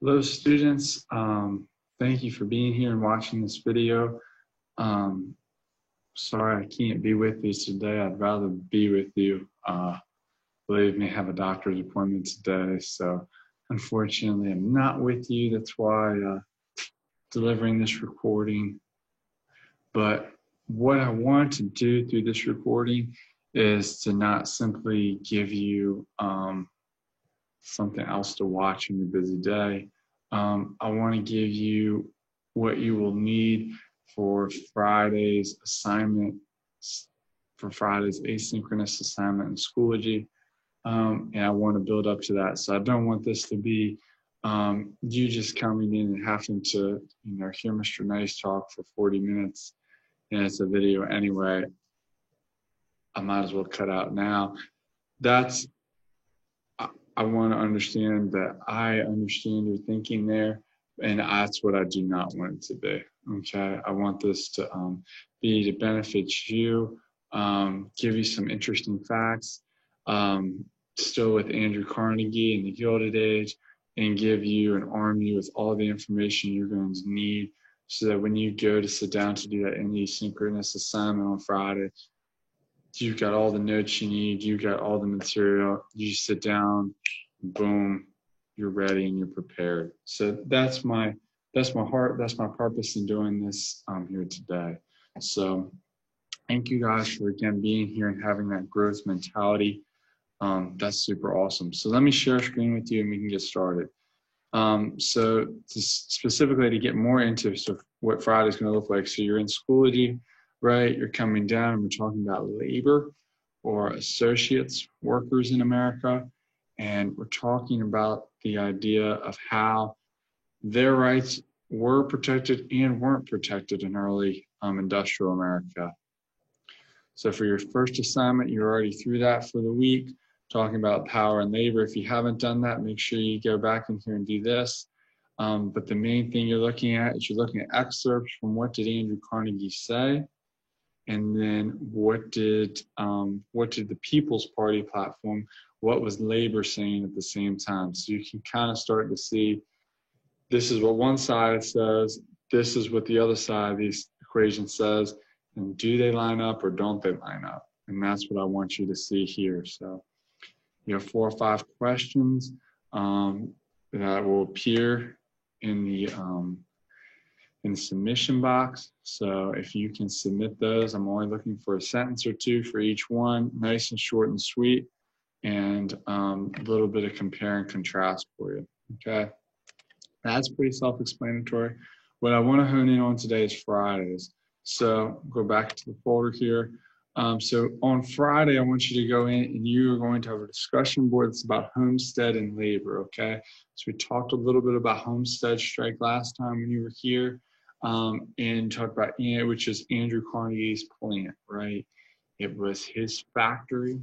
Hello, students. Thank you for being here and watching this video. Um, Sorry I can't be with you today. I'd rather be with you. Believe me, I have a doctor's appointment today, so unfortunately I'm not with you. That's why delivering this recording. But what I want to do through this recording is to not simply give you something else to watch in your busy day. I want to give you what you will need for Friday's assignment, for Friday's asynchronous assignment in Schoology. And I want to build up to that. So I don't want this to be you just coming in and having to, hear Mr. Nice talk for 40 minutes and it's a video anyway. I might as well cut out now. I want to understand that I understand your thinking there, and that's what I do not want it to be. Okay, I want this to be to benefit you, give you some interesting facts, still with Andrew Carnegie and the Gilded Age, and give you and arm you with all the information you're going to need, so that when you go to sit down to do that asynchronous assignment on Friday, you've got all the notes you need, you've got all the material, you sit down, boom, you're ready and you're prepared. So that's my heart, that's my purpose in doing this here today. So thank you guys for again being here and having that growth mentality. That's super awesome. So let me share a screen with you and we can get started. So specifically to get more into what Friday's going to look like. So you're in Schoology, right? You're coming down and we're talking about labor or associates, workers in America. And we're talking about the idea of how their rights were protected and weren't protected in early industrial America. So for your first assignment, you're already through that for the week, talking about power and labor. If you haven't done that, make sure you go back in here and do this. But the main thing you're looking at is you're looking at excerpts from what did Andrew Carnegie say, and then what did the People's Party platform, what was labor saying at the same time? So you can kind of start to see, this is what one side says, this is what the other side of these equations says, and do they line up or don't they line up? And that's what I want you to see here. So you have 4 or 5 questions that will appear in the submission box. So if you can submit those, I'm only looking for a sentence or 2 for each one, nice and short and sweet, and a little bit of compare and contrast for you, okay? That's pretty self-explanatory. What I want to hone in on today is Fridays. So go back to the folder here. So on Friday, I want you to go in and you are going to have a discussion board that's about homestead and labor, okay? So we talked a little bit about homestead strike last time when you were here, and talked about, which is Andrew Carnegie's plant, right? It was his factory,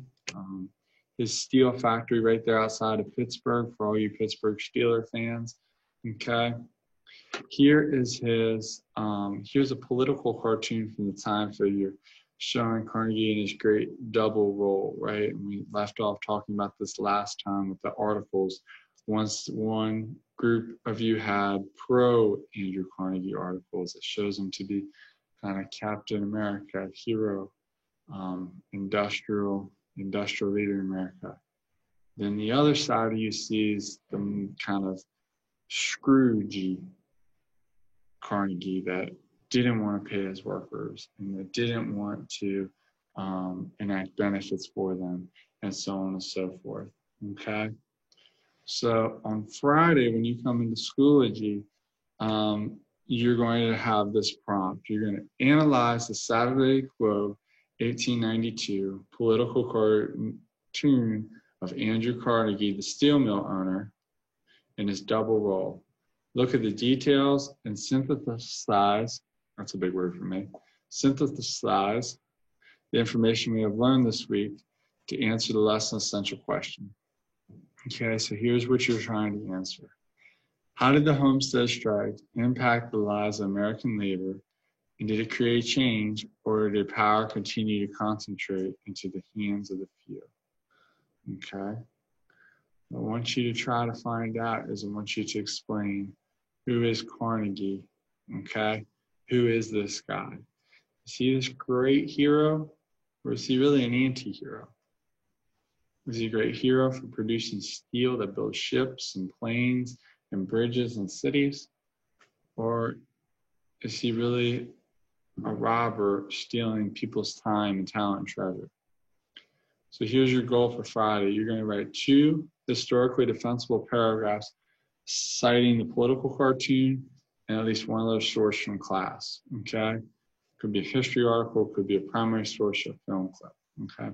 his steel factory right there outside of Pittsburgh for all you Pittsburgh Steelers fans, okay? Here is his, here's a political cartoon from the time figure showing Carnegie in his great double role, right? And we left off talking about this last time with the articles. Once one group of you had pro Andrew Carnegie articles, it shows him to be kind of Captain America, hero, industrial leader in America. Then the other side of you sees the kind of Scroogey Carnegie that didn't want to pay his workers and that didn't want to enact benefits for them, and so on and so forth, okay? So on Friday, when you come into Schoology, you're going to have this prompt. You're going to analyze the Saturday Globe 1892 political cartoon of Andrew Carnegie, the steel mill owner, in his double role. Look at the details and synthesize, that's a big word for me, synthesize the information we have learned this week to answer the lesson's central question. Okay, so here's what you're trying to answer. How did the Homestead strike impact the lives of American labor, and did it create change, or did power continue to concentrate into the hands of the few? Okay. I want you to try to find out is I want you to explain, who is Carnegie, okay? Who is this guy? Is he this great hero, or is he really an anti-hero? Is he a great hero for producing steel that builds ships and planes and bridges and cities? Or is he really a robber stealing people's time and talent and treasure? So here's your goal for Friday. You're going to write 2 historically defensible paragraphs citing the political cartoon and at least one other source from class, okay? Could be a history article, could be a primary source or film clip, okay?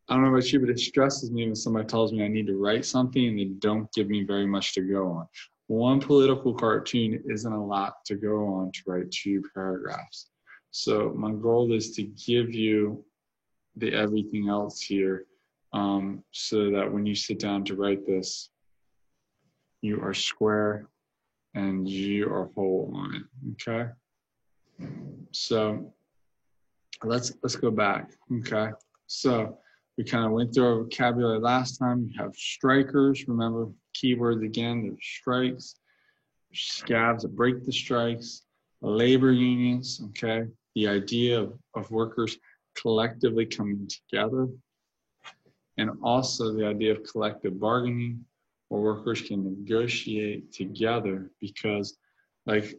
I don't know about you, but it stresses me when somebody tells me I need to write something and they don't give me very much to go on. One political cartoon isn't a lot to go on to write 2 paragraphs. So my goal is to give you the everything else here, so that when you sit down to write this, you are square and you are whole on it, okay? So let's go back, okay? So we kind of went through our vocabulary last time. You have strikers, remember keywords again, there's strikes, scabs that break the strikes, labor unions, okay? The idea of workers collectively coming together, and also the idea of collective bargaining, where workers can negotiate together because like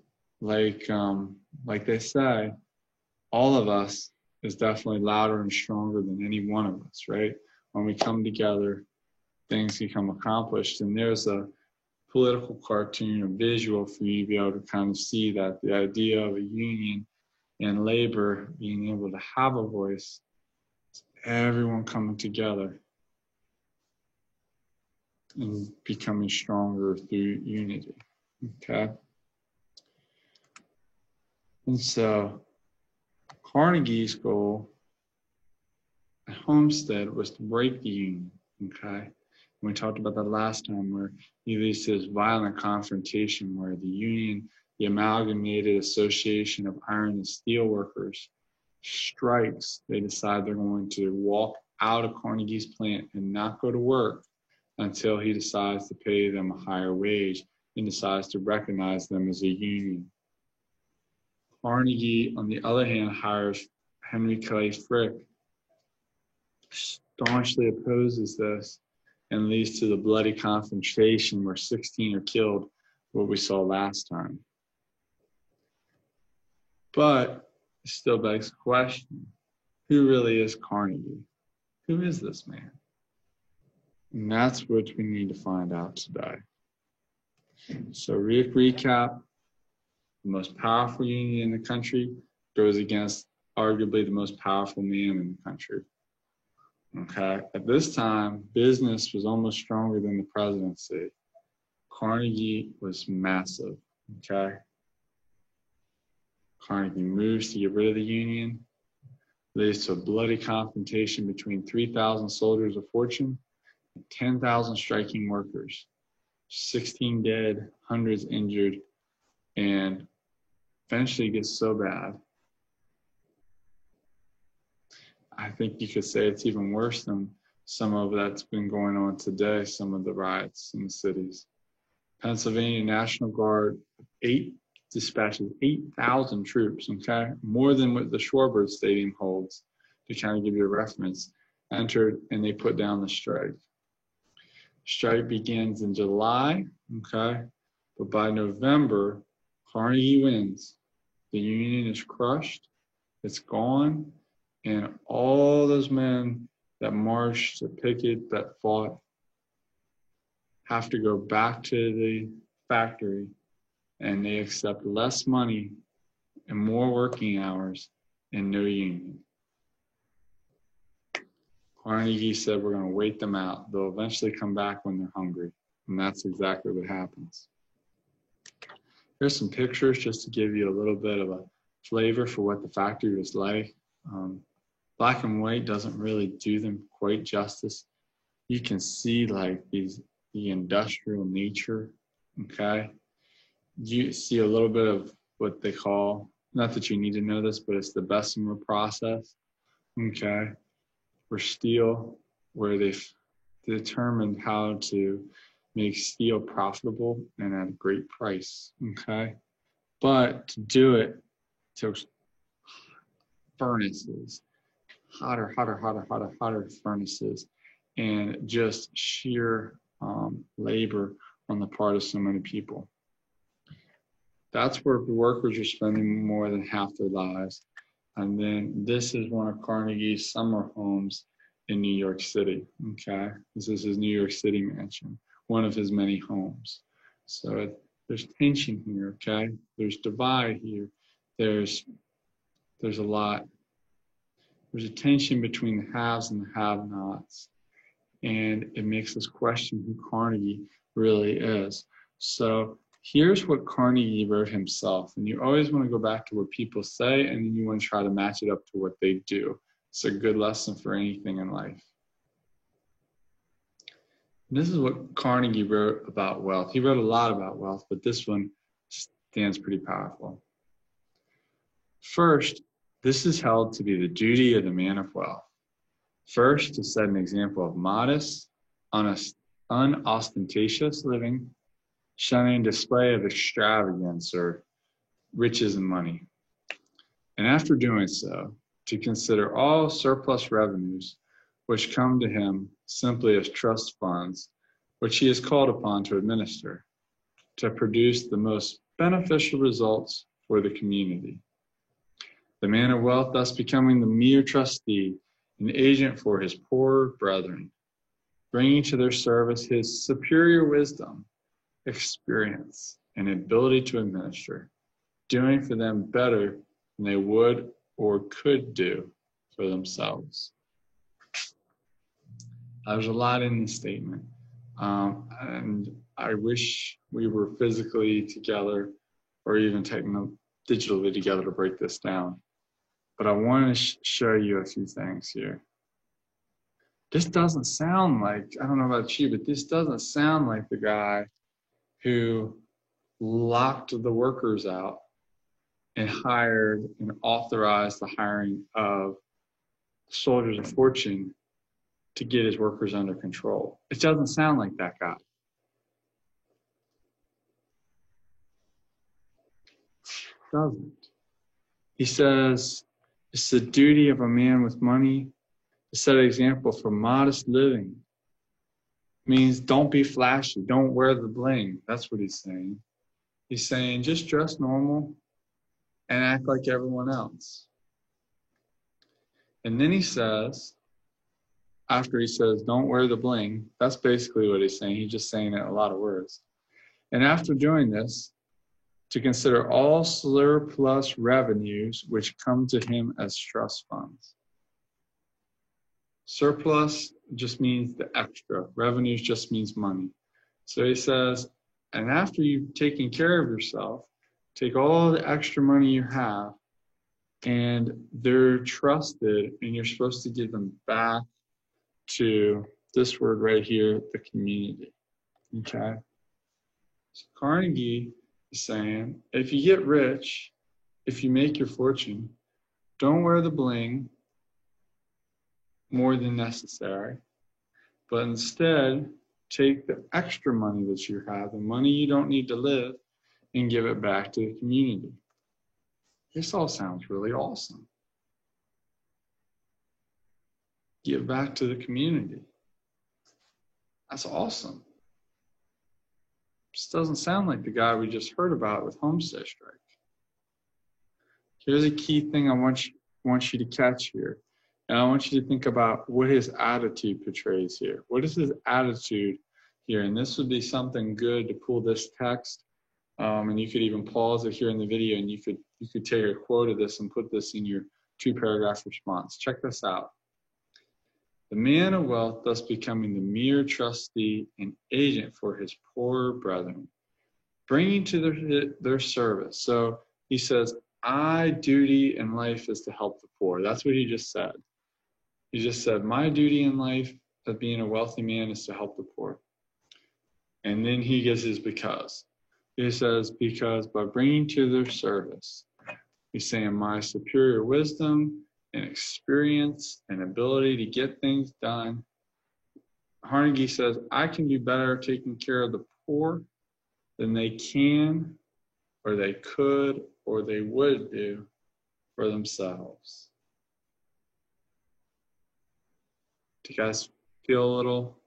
they say, all of us is definitely louder and stronger than any one of us, right? When we come together, things become accomplished. And there's a political cartoon, a visual for you to be able to kind of see that the idea of a union and labor being able to have a voice, everyone coming together and becoming stronger through unity, okay? And so Carnegie's goal at Homestead was to break the union, okay? And we talked about that last time, where he leads to this violent confrontation where the union, the Amalgamated Association of Iron and Steel Workers, strikes. They decide they're going to walk out of Carnegie's plant and not go to work until he decides to pay them a higher wage and decides to recognize them as a union. Carnegie, on the other hand, hires Henry Clay Frick, staunchly opposes this, and leads to the bloody confrontation where 16 are killed, what we saw last time. But it still begs the question, who really is Carnegie? Who is this man? And that's what we need to find out today. So recap, the most powerful union in the country goes against arguably the most powerful man in the country. Okay, at this time, business was almost stronger than the presidency. Carnegie was massive, okay? Carnegie moves to get rid of the union, leads to a bloody confrontation between 3,000 soldiers of fortune and 10,000 striking workers. 16 dead, hundreds injured, and eventually gets so bad, I think you could say it's even worse than some of that's been going on today, some of the riots in the cities. Pennsylvania National Guard dispatches 8,000 troops, okay? More than what the Shorebird Stadium holds, to kind of give you a reference, entered and they put down the strike. Strike begins in July, okay? But by November, Carnegie wins. The union is crushed, it's gone, and all those men that marched, that picket, that fought, have to go back to the factory, and they accept less money and more working hours and no union. Carnegie said, we're going to wait them out. They'll eventually come back when they're hungry. And that's exactly what happens. Here's some pictures just to give you a little bit of a flavor for what the factory was like. Black and white doesn't really do them quite justice. You can see like the industrial nature, okay? You see a little bit of what they call, not that you need to know this, but it's the Bessemer process, okay? For steel, where they determined how to make steel profitable and at a great price, okay? But to do it to furnaces, hotter furnaces, and just sheer labor on the part of so many people. That's where the workers are spending more than half their lives. And then this is one of Carnegie's summer homes in New York City, okay? This is his New York City mansion, one of his many homes. So there's tension here, okay? There's divide here. There's a lot. There's a tension between the haves and the have-nots. And it makes us question who Carnegie really is. So here's what Carnegie wrote himself. And you always want to go back to what people say, and then you want to try to match it up to what they do. It's a good lesson for anything in life. And this is what Carnegie wrote about wealth. He wrote a lot about wealth, but this one stands pretty powerful. First, this is held to be the duty of the man of wealth. First, to set an example of modest, unostentatious living, shunning display of extravagance or riches and money. And after doing so, to consider all surplus revenues which come to him simply as trust funds, which he is called upon to administer, to produce the most beneficial results for the community. The man of wealth thus becoming the mere trustee, an agent for his poorer brethren, bringing to their service his superior wisdom, experience, and ability to administer, doing for them better than they would or could do for themselves. There's a lot in this statement, and I wish we were physically together or even digitally together to break this down. But I want to show you a few things here. This doesn't sound like, I don't know about you, but this doesn't sound like the guy who locked the workers out and hired and authorized the hiring of soldiers of fortune to get his workers under control. It doesn't sound like that guy. It doesn't. He says, it's the duty of a man with money to set an example for modest living. Means don't be flashy, don't wear the bling. That's what he's saying. He's saying just dress normal and act like everyone else. And then he says, after he says don't wear the bling, that's basically what he's saying. He's just saying it in a lot of words. And after doing this, to consider all surplus revenues which come to him as trust funds. Surplus just means the extra. Revenues just means money. So he says, and after you've taken care of yourself, take all the extra money you have, and they're trusted, and you're supposed to give them back to this word right here, the community. Okay? So Carnegie is saying, if you get rich, if you make your fortune, don't wear the bling more than necessary, but instead take the extra money that you have, the money you don't need to live, and give it back to the community. This all sounds really awesome. Give back to the community. That's awesome. This doesn't sound like the guy we just heard about with Homestead Strike. Here's a key thing I want you to catch here. And I want you to think about what his attitude portrays here. What is his attitude here? And this would be something good to pull this text. And you could even pause it here in the video, and you could take a quote of this and put this in your 2-paragraph response. Check this out. The man of wealth thus becoming the mere trustee and agent for his poorer brethren, bringing to their service. So he says, my duty in life is to help the poor. That's what he just said. He just said, my duty in life of being a wealthy man is to help the poor. And then he gives his because. He says, because by bringing to their service, he's saying my superior wisdom and experience and ability to get things done Carnegie says, I can do better taking care of the poor than they can, or they could, or they would do for themselves. Do you guys feel a little,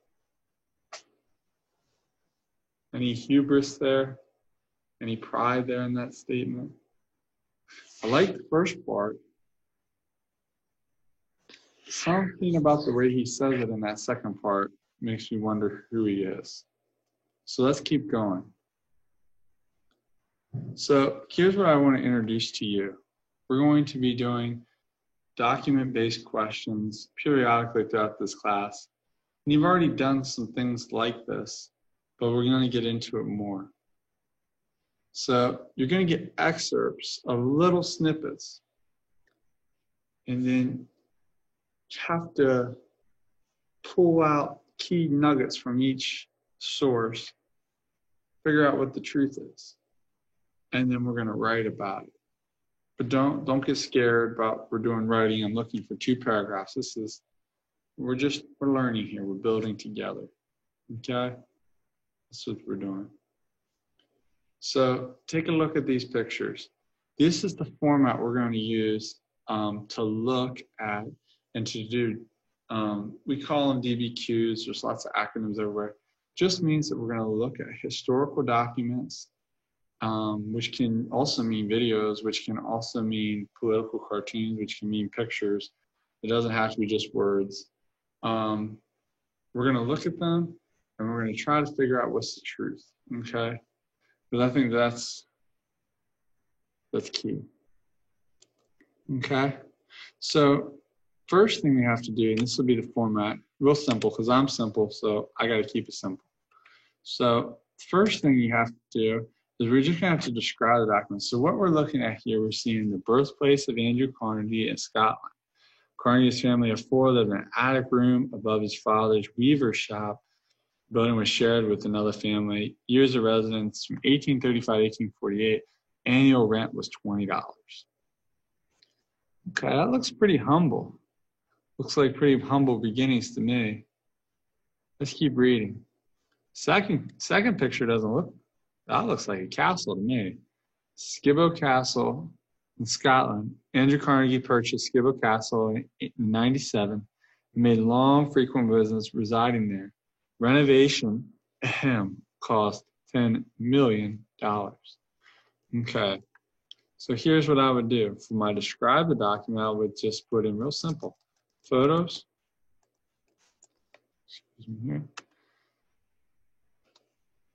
any hubris there? Any pride there in that statement? I like the first part. Something about the way he says it in that second part makes me wonder who he is. So let's keep going. So here's what I want to introduce to you. We're going to be doing document-based questions periodically throughout this class. And you've already done some things like this, but we're going to get into it more. So you're going to get excerpts of little snippets, and then you have to pull out key nuggets from each source, figure out what the truth is, and then we're going to write about it. But don't get scared about we're doing writing. I'm looking for 2 paragraphs. We're learning here. We're building together. Okay? That's what we're doing. So take a look at these pictures. This is the format we're going to use to look at and to do. We call them DBQs. There's lots of acronyms everywhere. Just means that we're going to look at historical documents, which can also mean videos, which can also mean political cartoons, which can mean pictures. It doesn't have to be just words. We're going to look at them, and we're going to try to figure out what's the truth, okay? Because I think that's key. Okay? So first thing we have to do, and this will be the format, real simple, because I'm simple, so I got to keep it simple. So first thing you have to do is we're just going to have to describe the document. So what we're looking at here, we're seeing the birthplace of Andrew Carnegie in Scotland. Carnegie's family of 4 lived in an attic room above his father's weaver shop. The building was shared with another family. Years of residence from 1835 to 1848. Annual rent was $20. Okay, that looks pretty humble. Looks like pretty humble beginnings to me. Let's keep reading. Second picture doesn't look, that looks like a castle to me. Skibo Castle in Scotland. Andrew Carnegie purchased Skibo Castle in 1997 and made long, frequent visits residing there. Renovation cost $10 million. Okay, so here's what I would do. For my describe the document, I would just put in real simple. Photos. Excuse me here.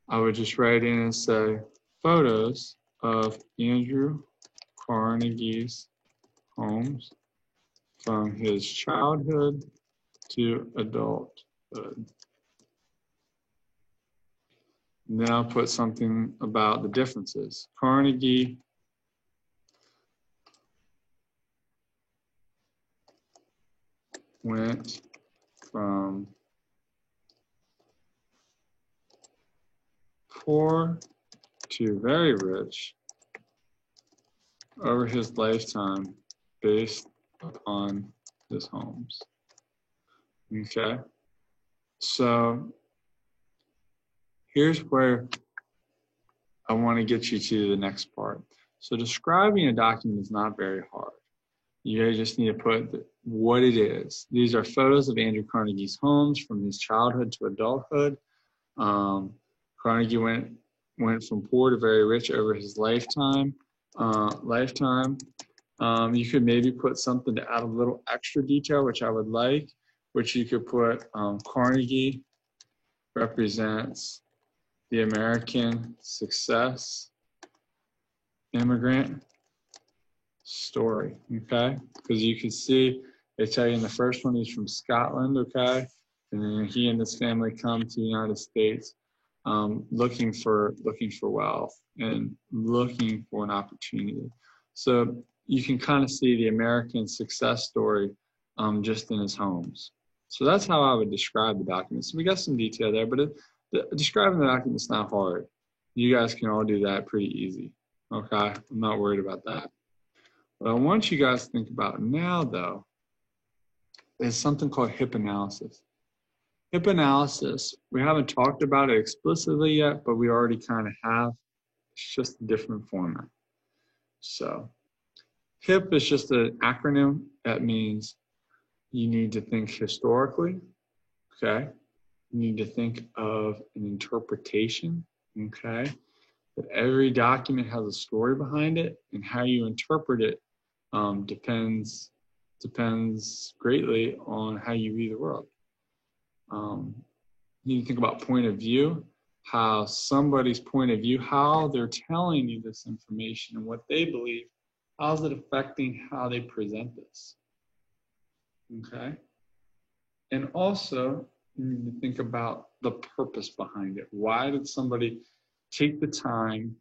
I would just write in and say, photos of Andrew Carnegie's homes from his childhood to adulthood. And then I'll put something about the differences. Carnegie went from poor to very rich over his lifetime based upon his homes. Okay, so here's where I want to get you to the next part. So describing a document is not very hard. You just need to put what it is. These are photos of Andrew Carnegie's homes from his childhood to adulthood. Carnegie went from poor to very rich over his lifetime. You could maybe put something to add a little extra detail, which I would like, which you could put Carnegie represents the American success immigrant story, okay? Because you can see, they tell you in the first one, he's from Scotland, okay? And then he and his family come to the United States looking for wealth and looking for an opportunity. So you can kind of see the American success story just in his homes. So that's how I would describe the document. So we got some detail there, but describing the document is not hard. You guys can all do that pretty easy, okay? I'm not worried about that. What I want you guys to think about now, though, is something called HIP analysis. HIP analysis, we haven't talked about it explicitly yet, but we already kind of have. It's just a different format. So HIP is just an acronym that means you need to think historically, okay? You need to think of an interpretation, okay? But every document has a story behind it, and how you interpret it depends greatly on how you read the world. You need to think about point of view, how somebody's point of view, how they're telling you this information and what they believe, how is it affecting how they present this, okay? And also, you need to think about the purpose behind it. Why did somebody take the time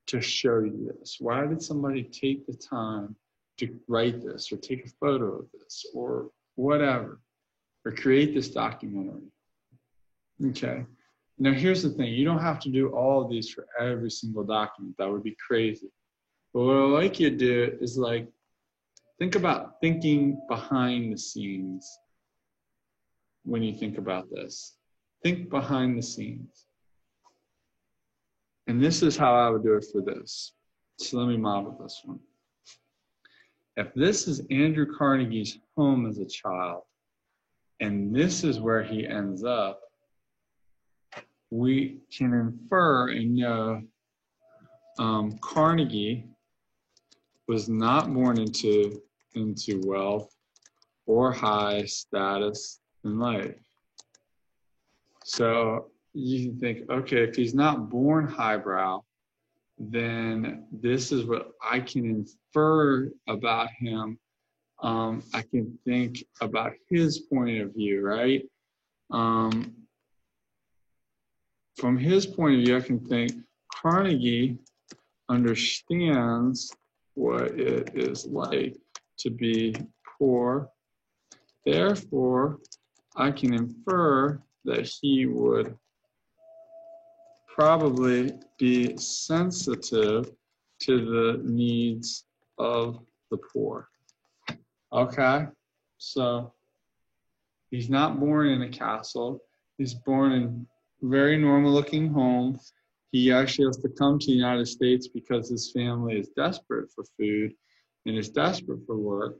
to show you this? Why did somebody take the time to write this or take a photo of this or whatever, or create this documentary? Okay. Now here's the thing. You don't have to do all of these for every single document. That would be crazy. But what I'd like you to do is like, think about thinking behind the scenes when you think about this. Think behind the scenes. And this is how I would do it for this. So let me model this one. If this is Andrew Carnegie's home as a child, and this is where he ends up, we can infer and know Carnegie was not born into wealth or high status in life. So you can think, okay, if he's not born highbrow, then this is what I can infer about him. I can think about his point of view, right? From his point of view, I can think Carnegie understands what it is like to be poor. Therefore, I can infer that he would probably be sensitive to the needs of the poor. Okay, so he's not born in a castle. He's born in a very normal looking home. He actually has to come to the United States because his family is desperate for food and is desperate for work.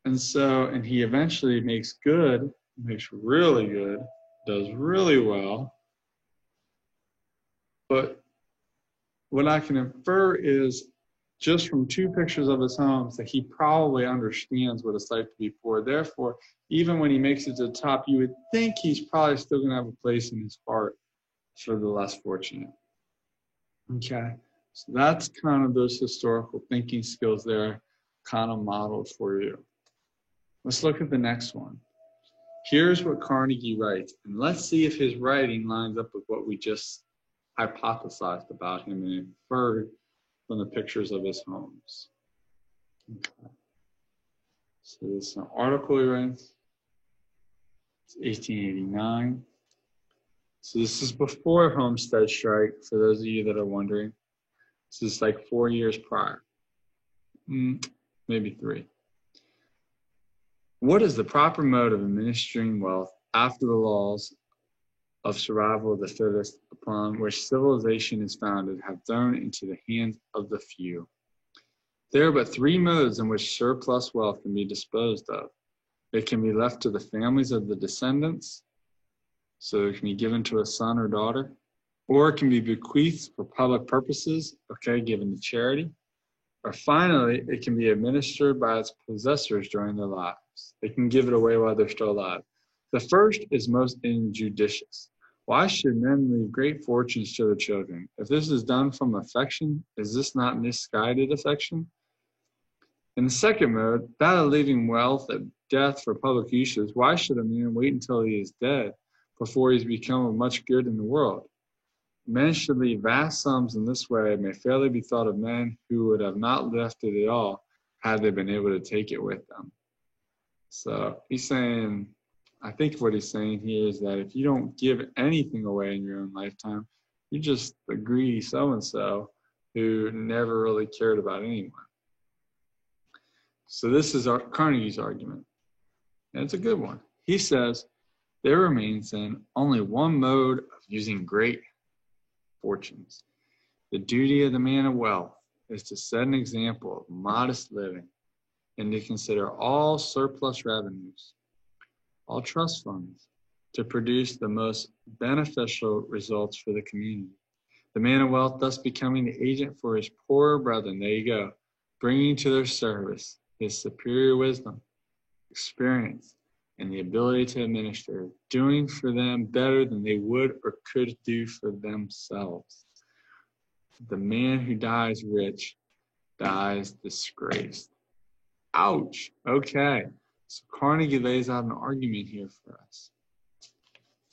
And he eventually makes really good, does really well. But what I can infer is just from 2 pictures of his homes that he probably understands what it's like to be poor. Therefore, even when he makes it to the top, you would think he's probably still going to have a place in his heart for the less fortunate. Okay, so that's kind of those historical thinking skills there, kind of modeled for you. Let's look at the next one. Here's what Carnegie writes, and let's see if his writing lines up with what we just hypothesized about him and inferred from the pictures of his homes. Okay. So this is an article he writes. It's 1889. So this is before Homestead Strike, for those of you that are wondering. This is like 4 years prior, maybe 3. What is the proper mode of administering wealth after the laws of survival of the fittest, upon which civilization is founded, have thrown into the hands of the few? There are but 3 modes in which surplus wealth can be disposed of. It can be left to the families of the descendants, so it can be given to a son or daughter, or it can be bequeathed for public purposes, okay, given to charity, or finally, it can be administered by its possessors during their lives. They can give it away while they're still alive. The first is most injudicious. Why should men leave great fortunes to their children? If this is done from affection, is this not misguided affection? In the second mode, that of leaving wealth at death for public uses, why should a man wait until he is dead before he's become of much good in the world? Men should leave vast sums in this way may fairly be thought of men who would have not left it at all had they been able to take it with them. So he's saying, I think what he's saying here is that if you don't give anything away in your own lifetime, you're just a greedy so-and-so who never really cared about anyone. So this is Carnegie's argument, and it's a good one. He says, there remains then only one mode of using great fortunes. The duty of the man of wealth is to set an example of modest living and to consider all surplus revenues, all trust funds, to produce the most beneficial results for the community. The man of wealth thus becoming the agent for his poorer brethren, there you go, bringing to their service his superior wisdom, experience, and the ability to administer, doing for them better than they would or could do for themselves. The man who dies rich dies disgraced. Ouch. Okay. So Carnegie lays out an argument here for us.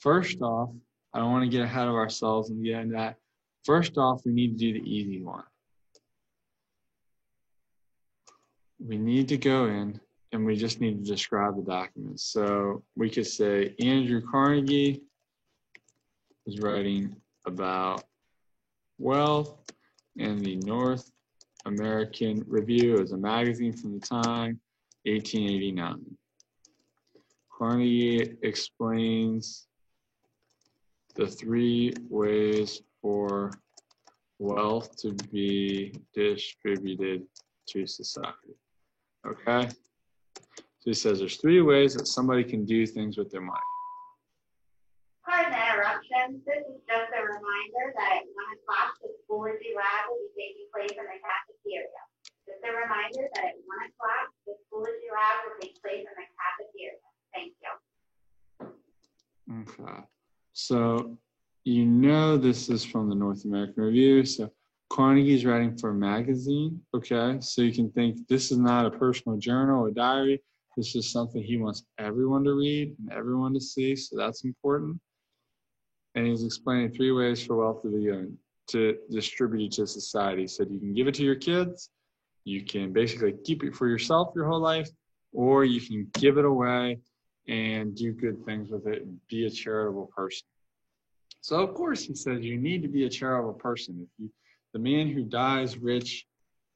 First off, I don't want to get ahead of ourselves and get into that. First off, we need to do the easy one. We need to go in and we just need to describe the documents. So we could say Andrew Carnegie is writing about wealth in the North American Review as a magazine from the time, 1889. Carnegie explains the 3 ways for wealth to be distributed to society. Okay? So he says there's 3 ways that somebody can do things with their money. Pardon the interruption. This is just a reminder that at 1 o'clock, the Schoology Lab will be taking place in the cafeteria. Just a reminder that at 1 o'clock, the Schoology Lab will take place in the cafeteria. Thank you. Okay. So you know this is from the North American Review. So Carnegie's writing for a magazine. Okay. So you can think this is not a personal journal or diary. This is something he wants everyone to read and everyone to see. So that's important. And he's explaining 3 ways for wealth to be given, to distribute to society. He said you can give it to your kids, you can basically keep it for yourself your whole life, or you can give it away and do good things with it and be a charitable person. So of course he says you need to be a charitable person. If the man who dies rich,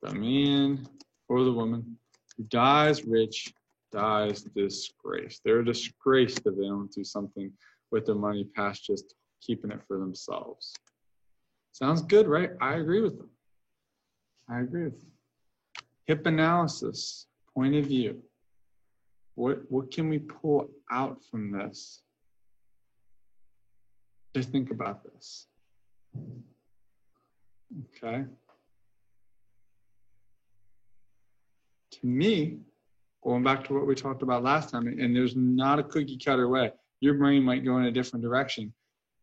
the man or the woman who dies rich dies disgraced. They're disgraced if they don't do something with their money past just keeping it for themselves. Sounds good, right? I agree with them. I agree with them. HIP analysis, point of view. What can we pull out from this? Just think about this. Okay. To me, going back to what we talked about last time, and there's not a cookie cutter way. Your brain might go in a different direction.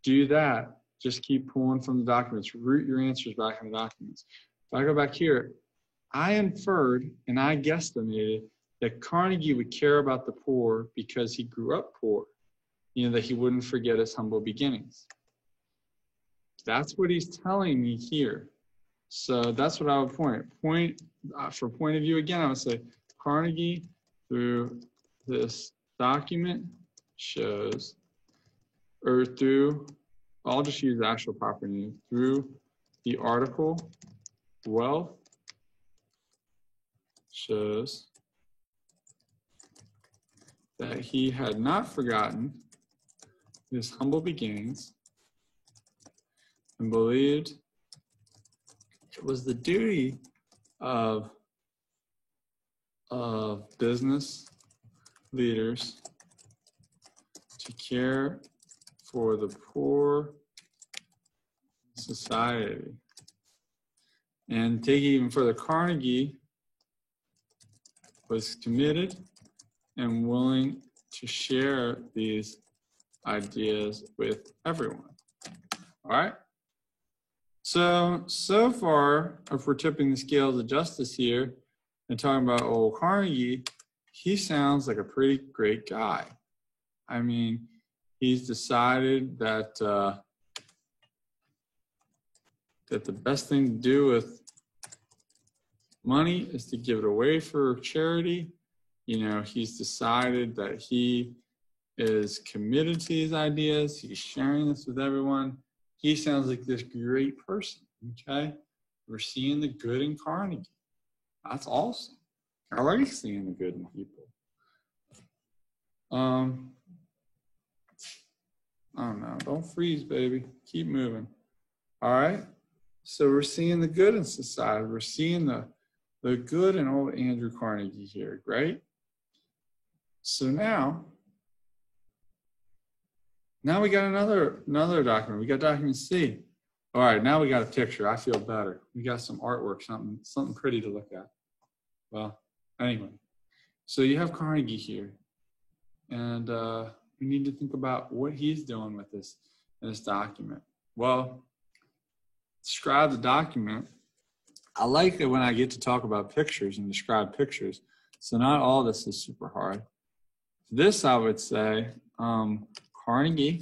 Do that. Just keep pulling from the documents. Root your answers back in the documents. If I go back here, I inferred and I guesstimated that Carnegie would care about the poor because he grew up poor. You know, that he wouldn't forget his humble beginnings. That's what he's telling me here. So that's what I would for point of view again, I would say Carnegie through this document shows, or through, I'll just use the actual proper name, through the article wealth shows that he had not forgotten his humble beginnings and believed it was the duty of business leaders to care for the poor society. And take it even further, Carnegie was committed and willing to share these ideas with everyone. All right? So far, if we're tipping the scales of justice here and talking about old Carnegie, he sounds like a pretty great guy. I mean, he's decided that that the best thing to do with money is to give it away for charity. You know, he's decided that he is committed to these ideas. He's sharing this with everyone. He sounds like this great person, okay? We're seeing the good in Carnegie. That's awesome. I like seeing the good in people. Oh no, don't freeze, baby. Keep moving. All right. So we're seeing the good in society. We're seeing the good in old Andrew Carnegie here, right? So now we got another document. We got document C. All right, now we got a picture. I feel better. We got some artwork, something pretty to look at. Well, anyway, so you have Carnegie here, and we need to think about what he's doing with this in this document. Well, describe the document. I like it when I get to talk about pictures and describe pictures. So not all this is super hard. This, I would say, Carnegie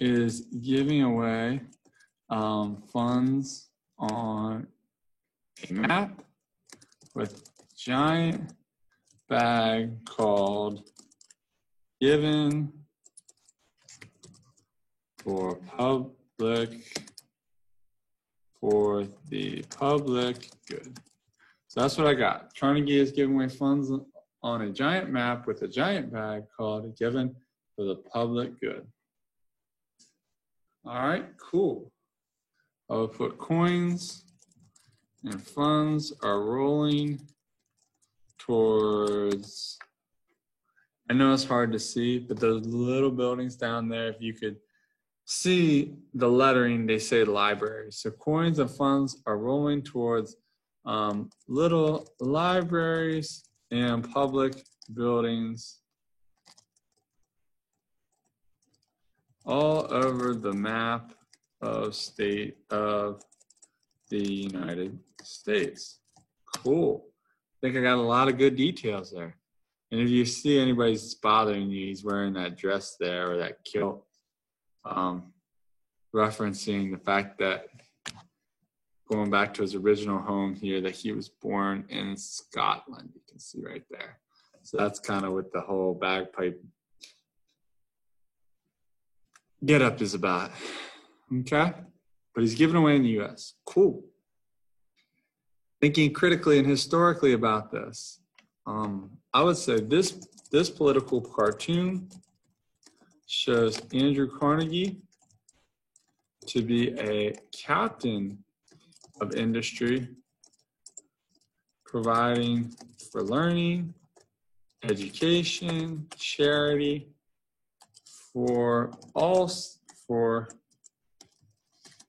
is giving away funds on a map with a giant bag called Given for the public good. So that's what I got. Carnegie is giving away funds on a giant map with a giant bag called Given for the public good. All right, cool. I'll put coins and funds are rolling towards, I know it's hard to see, but those little buildings down there, if you could see the lettering, they say library. So coins and funds are rolling towards little libraries and public buildings all over the map of state of the United States. Cool. I think I got a lot of good details there. And if you see anybody's bothering you, he's wearing that dress there or that kilt, referencing the fact that, going back to his original home here, that he was born in Scotland. You can see right there. So that's kind of what the whole bagpipe get up is about. Okay? But he's given away in the US. Cool. Thinking critically and historically about this, I would say this political cartoon shows Andrew Carnegie to be a captain of industry, providing for learning, education, charity for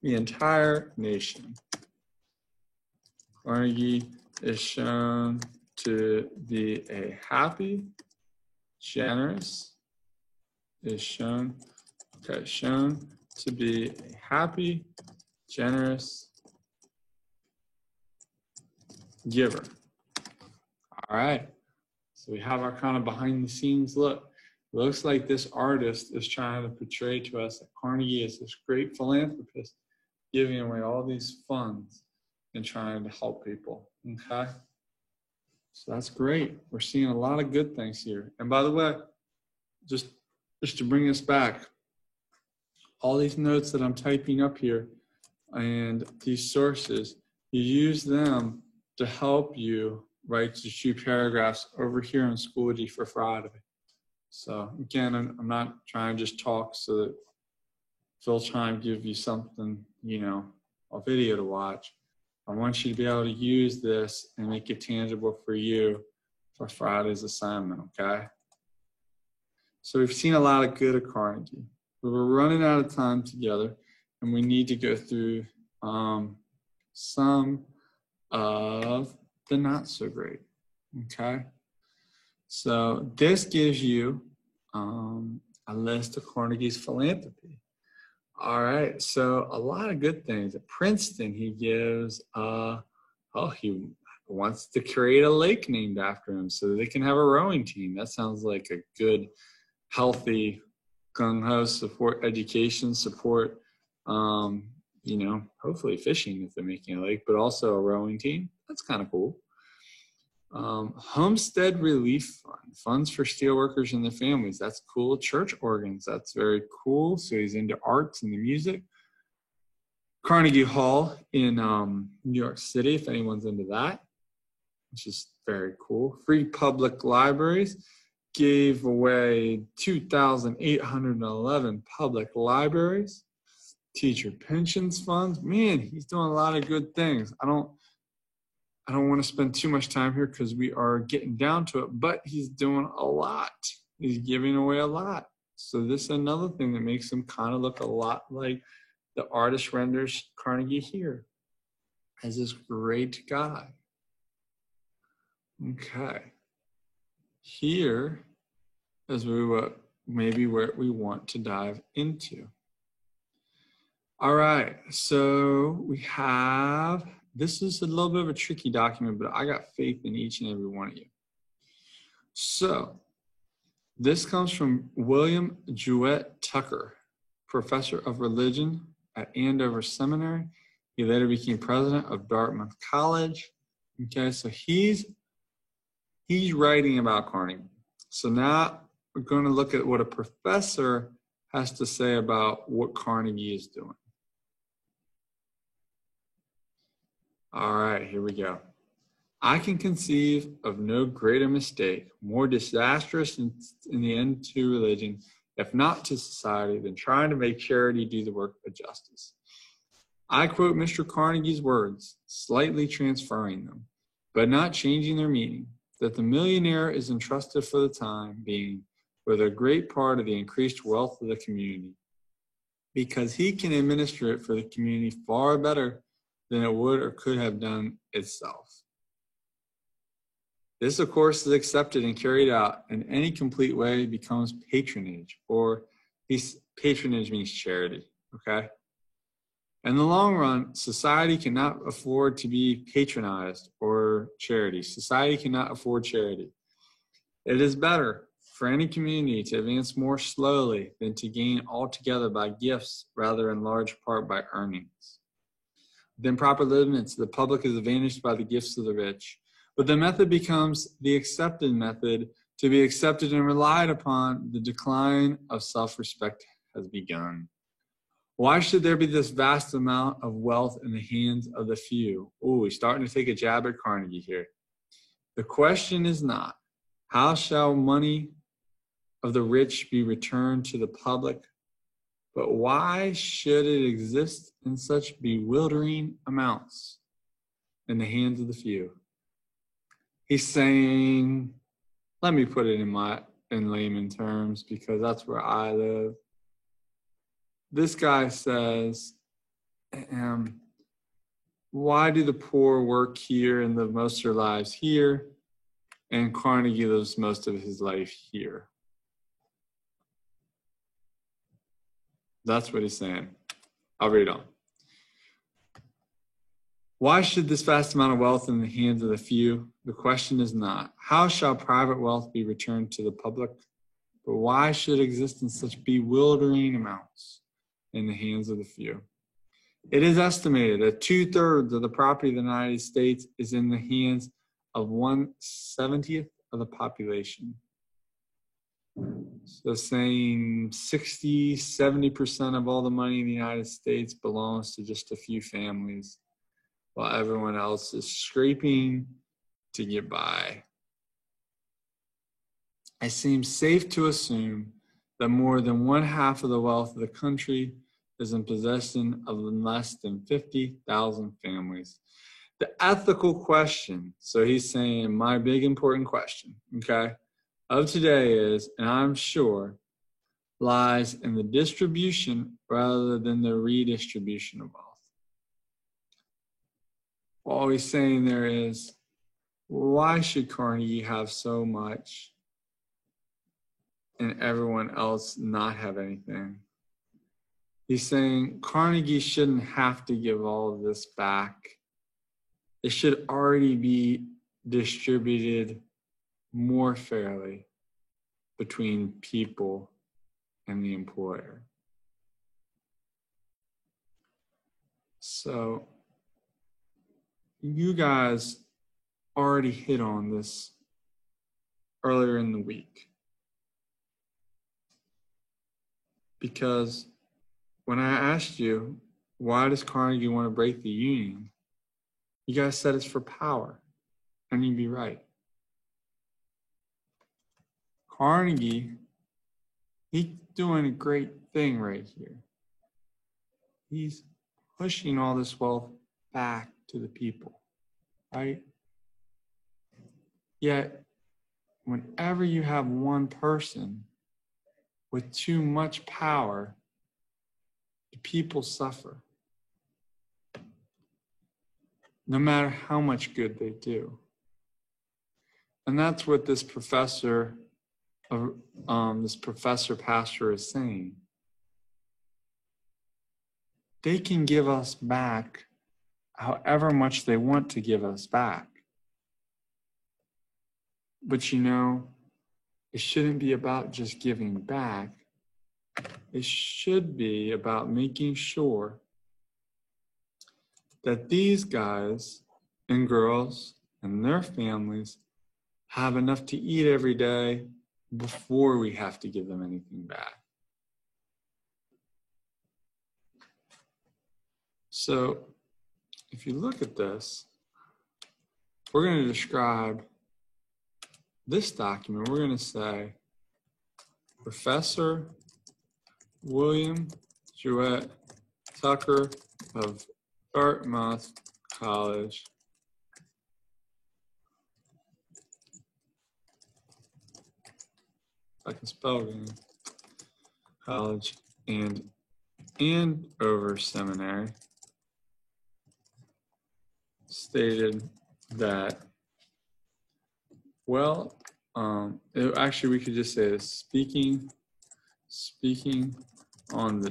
the entire nation. Carnegie is shown to be a happy, generous, shown to be a happy, generous giver. All right, so we have our kind of behind the scenes look. It looks like this artist is trying to portray to us that Carnegie is this great philanthropist giving away all these funds and trying to help people, okay? So that's great. We're seeing a lot of good things here. And by the way, just to bring us back, all these notes that I'm typing up here and these sources, you use them to help you write the 2 paragraphs over here in Schoology for Friday. So again, I'm not trying to just talk so that Phil trying to give you something, a video to watch. I want you to be able to use this and make it tangible for you for Friday's assignment, okay? So we've seen a lot of good at Carnegie. But we're running out of time together, and we need to go through some of the not so great, okay? So this gives you a list of Carnegie's philanthropy. All right, so a lot of good things. At Princeton, he gives, he wants to create a lake named after him so they can have a rowing team. That sounds like a good, healthy, gung-ho support, education support, hopefully fishing if they're making a lake, but also a rowing team. That's kind of cool. Homestead Relief Fund, funds for steelworkers and their families. That's cool. Church organs, that's very cool. So he's into arts and the music. Carnegie Hall in New York City, if anyone's into that, which is very cool. Free public libraries. gave away 2,811 public libraries, teacher pensions funds. Man, he's doing a lot of good things. I don't want to spend too much time here because we are getting down to it, but he's doing a lot. He's giving away a lot. So this is another thing that makes him kind of look a lot like the artist renders Carnegie here as this great guy. Okay. Here is maybe where we want to dive into. All right, so we have, this is a little bit of a tricky document, but I got faith in each and every one of you. So this comes from William Jewett Tucker, professor of religion at Andover Seminary. He later became president of Dartmouth College. Okay, so he's writing about Carnegie. So now we're going to look at what a professor has to say about what Carnegie is doing. All right, here we go. I can conceive of no greater mistake, more disastrous in the end to religion, if not to society, than trying to make charity do the work of justice. I quote Mr. Carnegie's words, slightly transferring them, but not changing their meaning, that the millionaire is entrusted for the time being with a great part of the increased wealth of the community, because he can administer it for the community far better than it would or could have done itself. This, of course, is accepted and carried out in any complete way becomes patronage, or patronage means charity, okay? In the long run, society cannot afford to be patronized or charity. Society cannot afford charity. It is better for any community to advance more slowly than to gain altogether by gifts, rather in large part by earnings. Within proper limits, the public is advantaged by the gifts of the rich. But the method becomes the accepted method, to be accepted and relied upon. The decline of self-respect has begun. Why should there be this vast amount of wealth in the hands of the few? Oh, he's starting to take a jab at Carnegie here. The question is not, how shall money of the rich be returned to the public, but why should it exist in such bewildering amounts in the hands of the few? He's saying, let me put it in layman terms because that's where I live. This guy says, why do the poor work here and live most of their lives here, and Carnegie lives most of his life here? That's what he's saying. I'll read on. Why should this vast amount of wealth in the hands of the few? The question is not, how shall private wealth be returned to the public? But why should it exist in such bewildering amounts in the hands of the few? It is estimated that 2/3 of the property of the United States is in the hands of 1/70th of the population. So saying 60-70% of all the money in the United States belongs to just a few families, while everyone else is scraping to get by. It seems safe to assume that more than 1/2 of the wealth of the country is in possession of less than 50,000 families. The ethical question, so he's saying my big important question, okay, of today is, and I'm sure, lies in the distribution rather than the redistribution of wealth. All he's saying there is, why should Carnegie have so much and everyone else not have anything? He's saying Carnegie shouldn't have to give all of this back. It should already be distributed more fairly between people and the employer. So you guys already hit on this earlier in the week, because when I asked you, why does Carnegie want to break the union? You guys said it's for power, and you'd be right. Carnegie, he's doing a great thing right here. He's pushing all this wealth back to the people, right? Yet, whenever you have one person with too much power, the people suffer, no matter how much good they do. And that's what this professor pastor is saying. They can give us back however much they want to give us back. But you know, it shouldn't be about just giving back. It should be about making sure that these guys and girls and their families have enough to eat every day before we have to give them anything back. So if you look at this, we're going to describe this document. We're going to say, Professor William Jewett Tucker of Dartmouth College I can spell again, College and Andover Seminary stated that, well, actually we could just say this, speaking on the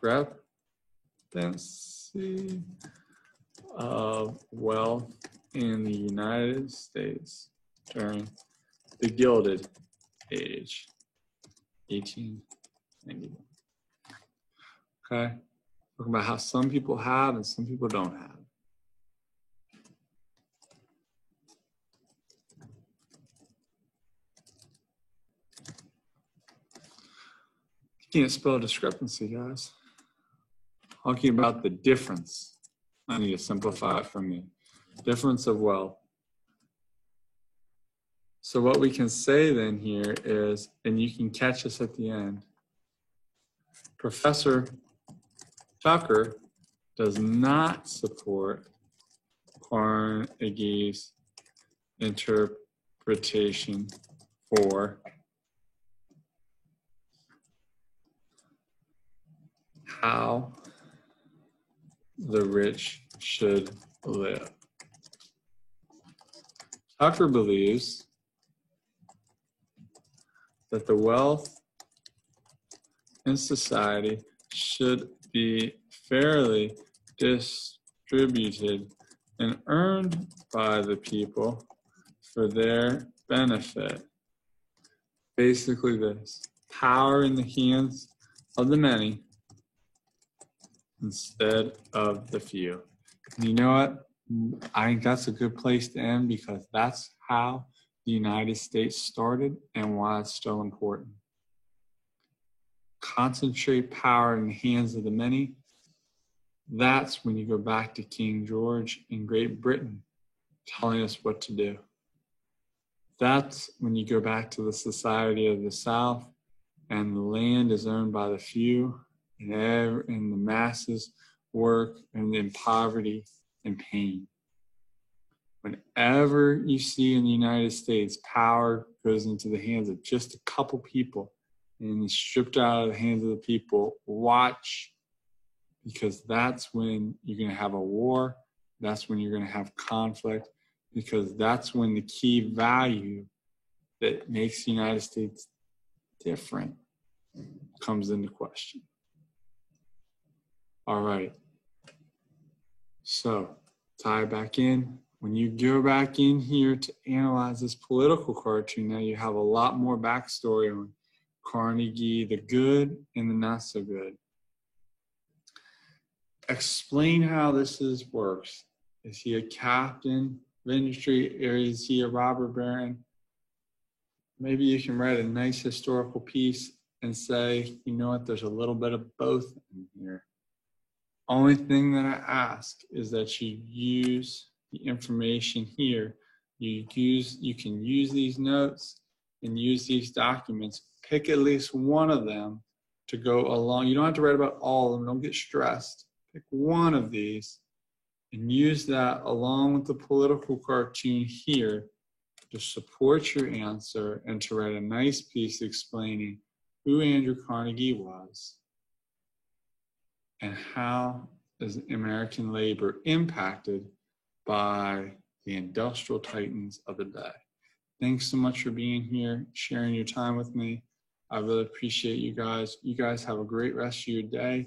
discrepancy of wealth in the United States during the Gilded Age, 1891. Okay, talking about how some people have and some people don't have. You can't spell discrepancy, guys. Talking about the difference. I need to simplify it for me. Difference of wealth. So what we can say then here is, and you can catch us at the end, Professor Tucker does not support Carnegie's interpretation for how the rich should live. Tucker believes that the wealth in society should be fairly distributed and earned by the people for their benefit. Basically this, power in the hands of the many instead of the few. And you know what? I think that's a good place to end, because that's how the United States started and why it's so important. Concentrate power in the hands of the many. That's when you go back to King George in Great Britain telling us what to do. That's when you go back to the Society of the South and the land is owned by the few and the masses work and in poverty and pain. Whenever you see in the United States power goes into the hands of just a couple people and is stripped out of the hands of the people, watch, because that's when you're going to have a war. That's when you're going to have conflict, because that's when the key value that makes the United States different comes into question. All right. So, tie back in. When you go back in here to analyze this political cartoon, now you have a lot more backstory on Carnegie, the good and the not so good. Explain how this works. Is he a captain of industry, or is he a robber baron? Maybe you can write a nice historical piece and say, you know what, there's a little bit of both in here. Only thing that I ask is that you use the information here. You can use these notes and use these documents. Pick at least one of them to go along. You don't have to write about all of them. Don't get stressed. Pick one of these and use that along with the political cartoon here to support your answer and to write a nice piece explaining who Andrew Carnegie was and how is American labor impacted by the industrial titans of the day. Thanks so much for being here, sharing your time with me. I really appreciate you guys. You guys have a great rest of your day,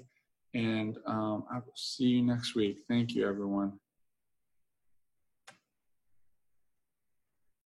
and I will see you next week. Thank you, everyone.